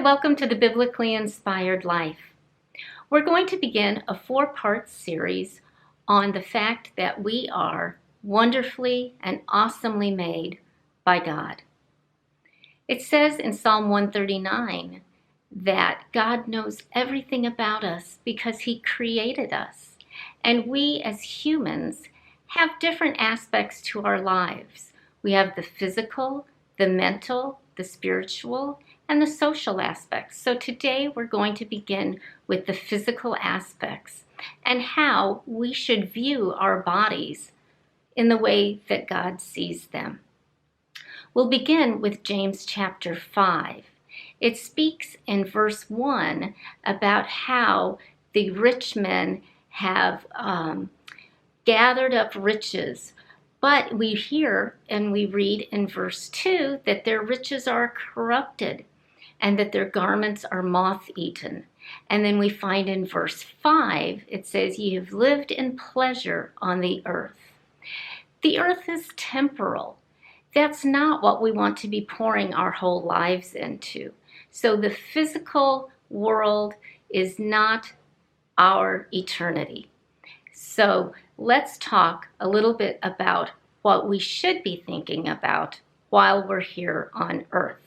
welcome to the Biblically Inspired Life. We're going to begin a 4-part series on the fact that we are wonderfully and awesomely made by God. It says in Psalm 139 that God knows everything about us because He created us. And we as humans have different aspects to our lives. We have the physical, the mental, the spiritual, and the social aspects. So today we're going to begin with the physical aspects and how we should view our bodies in the way that God sees them. We'll begin with James chapter 5. It speaks in verse 1 about how the rich men have gathered up riches. But we hear and we read in verse 2 that their riches are corrupted and that their garments are moth-eaten. And then we find in verse 5, it says, "Ye have lived in pleasure on the earth." The earth is temporal. That's not what we want to be pouring our whole lives into. So the physical world is not our eternity. So let's talk a little bit about what we should be thinking about while we're here on earth.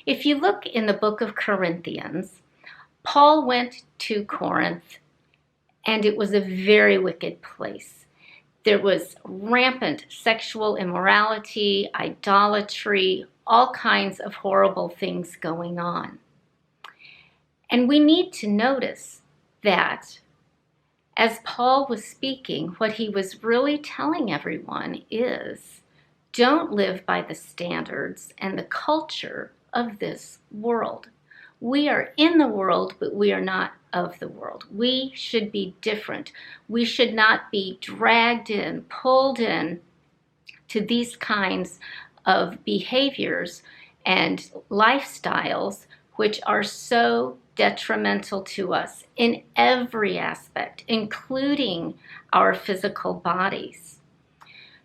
If you look in the book of Corinthians, Paul went to Corinth, and it was a very wicked place. There was rampant sexual immorality, idolatry, all kinds of horrible things going on. And we need to notice that as Paul was speaking, what he was really telling everyone is, don't live by the standards and the culture of this world. We are in the world, but we are not of the world. We should be different. We should not be dragged in, pulled in to these kinds of behaviors and lifestyles which are so detrimental to us in every aspect, including our physical bodies.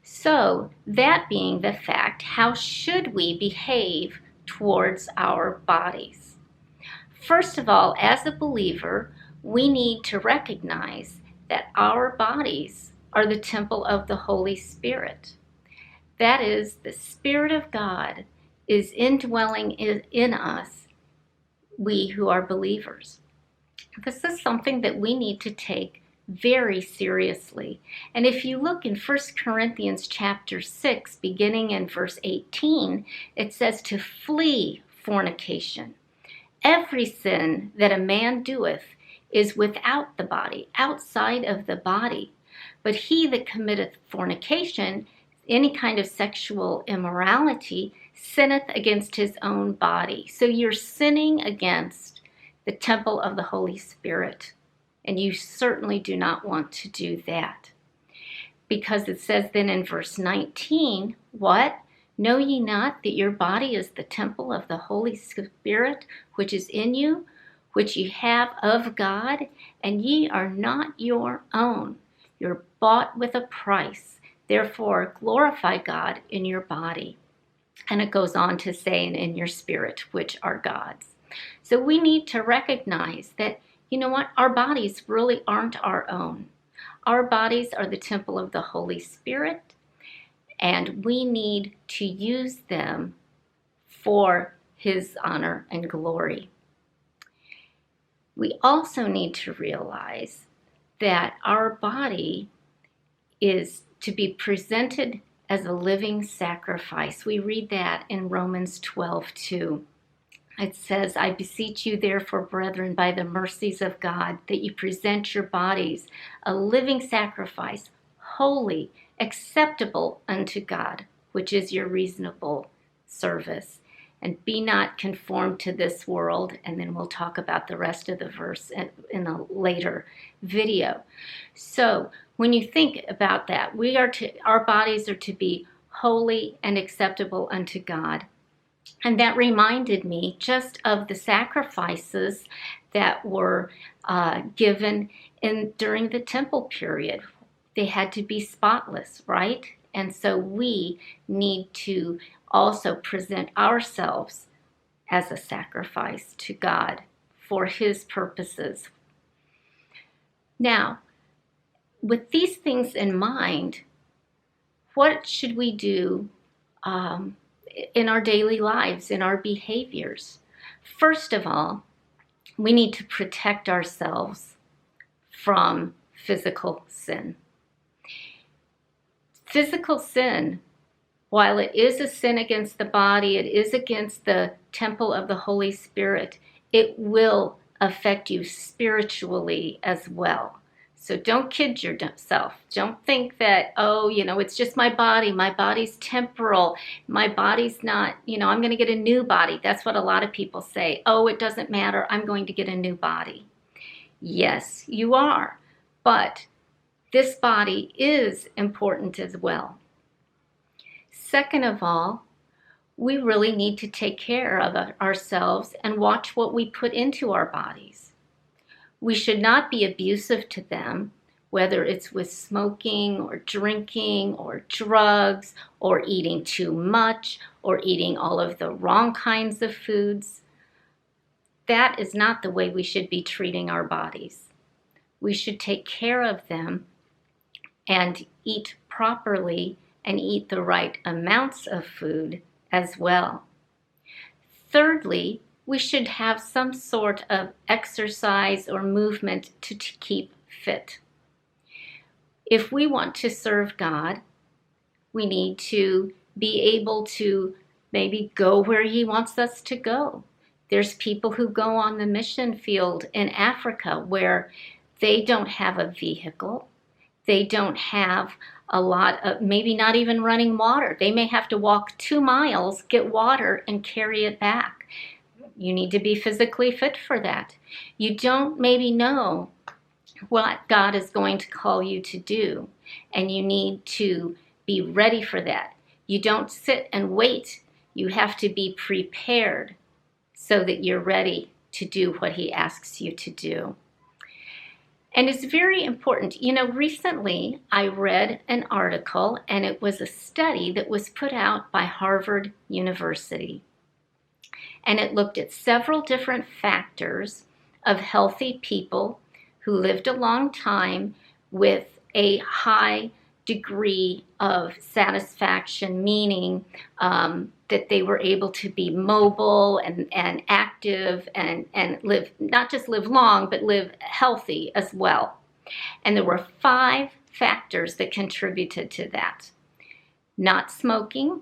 So, that being the fact, how should we behave towards our bodies? First of all, as a believer, we need to recognize that our bodies are the temple of the Holy Spirit. That is, the Spirit of God is indwelling in us, we who are believers. This is something that we need to take very seriously. And if you look in 1 Corinthians chapter 6, beginning in verse 18, it says to flee fornication. Every sin that a man doeth is without the body, outside of the body. But he that committeth fornication, any kind of sexual immorality, sinneth against his own body. So you're sinning against the temple of the Holy Spirit. And you certainly do not want to do that. Because it says then in verse 19, what? Know ye not that your body is the temple of the Holy Spirit, which is in you, which ye have of God, and ye are not your own. You're bought with a price. Therefore, glorify God in your body. And it goes on to say, and in your spirit, which are God's. So we need to recognize that, you know what, our bodies really aren't our own. Our bodies are the temple of the Holy Spirit, and we need to use them for His honor and glory. We also need to realize that our body is to be presented as a living sacrifice. We read that in Romans 12:2. It says, I beseech you therefore, brethren, by the mercies of God, that you present your bodies a living sacrifice, holy, acceptable unto God, which is your reasonable service. And be not conformed to this world. And then we'll talk about the rest of the verse in a later video. So when you think about that, our bodies are to be holy and acceptable unto God. And that reminded me just of the sacrifices that were given during the temple period. They had to be spotless, right? And so we need to also present ourselves as a sacrifice to God for His purposes. Now, with these things in mind, what should we do in our daily lives, in our behaviors? First of all, we need to protect ourselves from physical sin. Physical sin, while it is a sin against the body, it is against the temple of the Holy Spirit, it will affect you spiritually as well. So don't kid yourself. Don't think that, oh, it's just my body. My body's temporal. My body's not, I'm going to get a new body. That's what a lot of people say. Oh, it doesn't matter. I'm going to get a new body. Yes, you are. But this body is important as well. Second of all, we really need to take care of ourselves and watch what we put into our bodies. We should not be abusive to them, whether it's with smoking or drinking or drugs or eating too much or eating all of the wrong kinds of foods. That is not the way we should be treating our bodies. We should take care of them and eat properly and eat the right amounts of food as well. Thirdly, we should have some sort of exercise or movement to keep fit. If we want to serve God, we need to be able to maybe go where He wants us to go. There's people who go on the mission field in Africa where they don't have a vehicle. They don't have a lot of, maybe not even running water. They may have to walk 2 miles, get water, and carry it back. You need to be physically fit for that. You don't maybe know what God is going to call you to do, and you need to be ready for that. You don't sit and wait. You have to be prepared so that you're ready to do what He asks you to do. And it's very important. Recently I read an article, and it was a study that was put out by Harvard University. And it looked at several different factors of healthy people who lived a long time with a high degree of satisfaction, meaning that they were able to be mobile and active and live, not just live long, but live healthy as well. And there were 5 factors that contributed to that. Not smoking,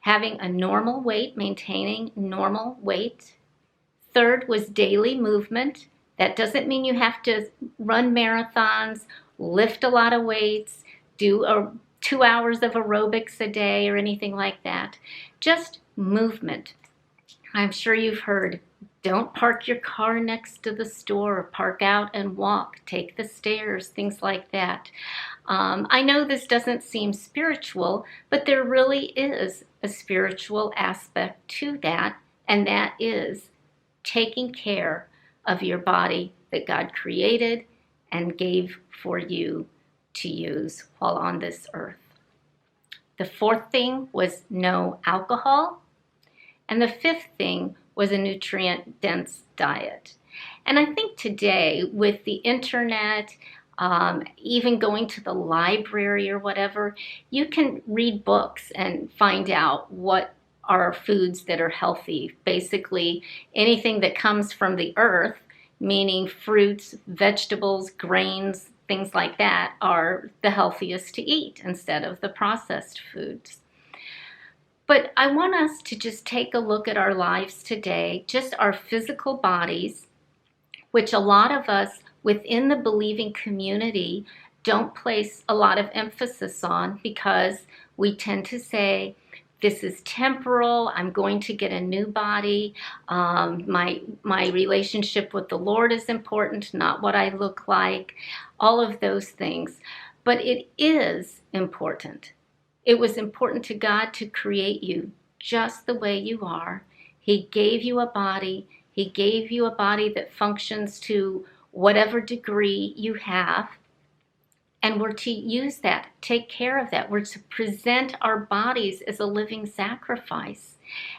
having a normal weight, maintaining normal weight. Third was daily movement. That doesn't mean you have to run marathons, lift a lot of weights, do 2 hours of aerobics a day or anything like that. Just movement. I'm sure you've heard, don't park your car next to the store, park out and walk, take the stairs, things like that. I know this doesn't seem spiritual, but there really is a spiritual aspect to that, and that is taking care of your body that God created and gave for you to use while on this earth. The 4th thing was no alcohol, and the 5th thing was a nutrient-dense diet. And I think today, with the internet, even going to the library or whatever, you can read books and find out what are foods that are healthy. Basically, anything that comes from the earth, meaning fruits, vegetables, grains, things like that, are the healthiest to eat instead of the processed foods. But I want us to just take a look at our lives today, just our physical bodies, which a lot of us within the believing community don't place a lot of emphasis on, because we tend to say, this is temporal, I'm going to get a new body, my relationship with the Lord is important, not what I look like, all of those things. But it is important. It was important to God to create you just the way you are. He gave you a body. He gave you a body that functions to whatever degree you have. And we're to use that, take care of that. We're to present our bodies as a living sacrifice.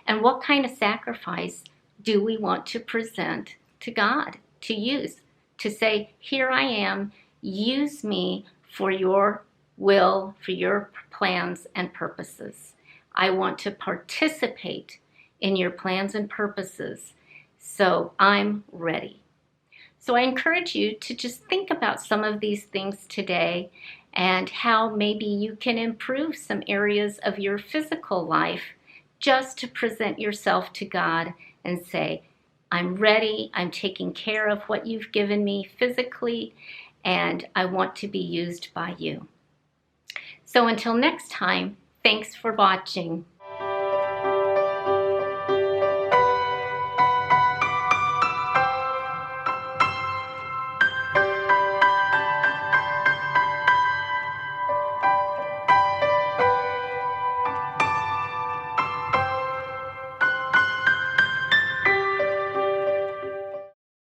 And what kind of sacrifice do we want to present to God, to use? To say, here I am, use me for your will, for your plans and purposes. I want to participate in your plans and purposes, so I'm ready. So I encourage you to just think about some of these things today and how maybe you can improve some areas of your physical life just to present yourself to God and say, I'm ready, I'm taking care of what you've given me physically, and I want to be used by you. So until next time, thanks for watching.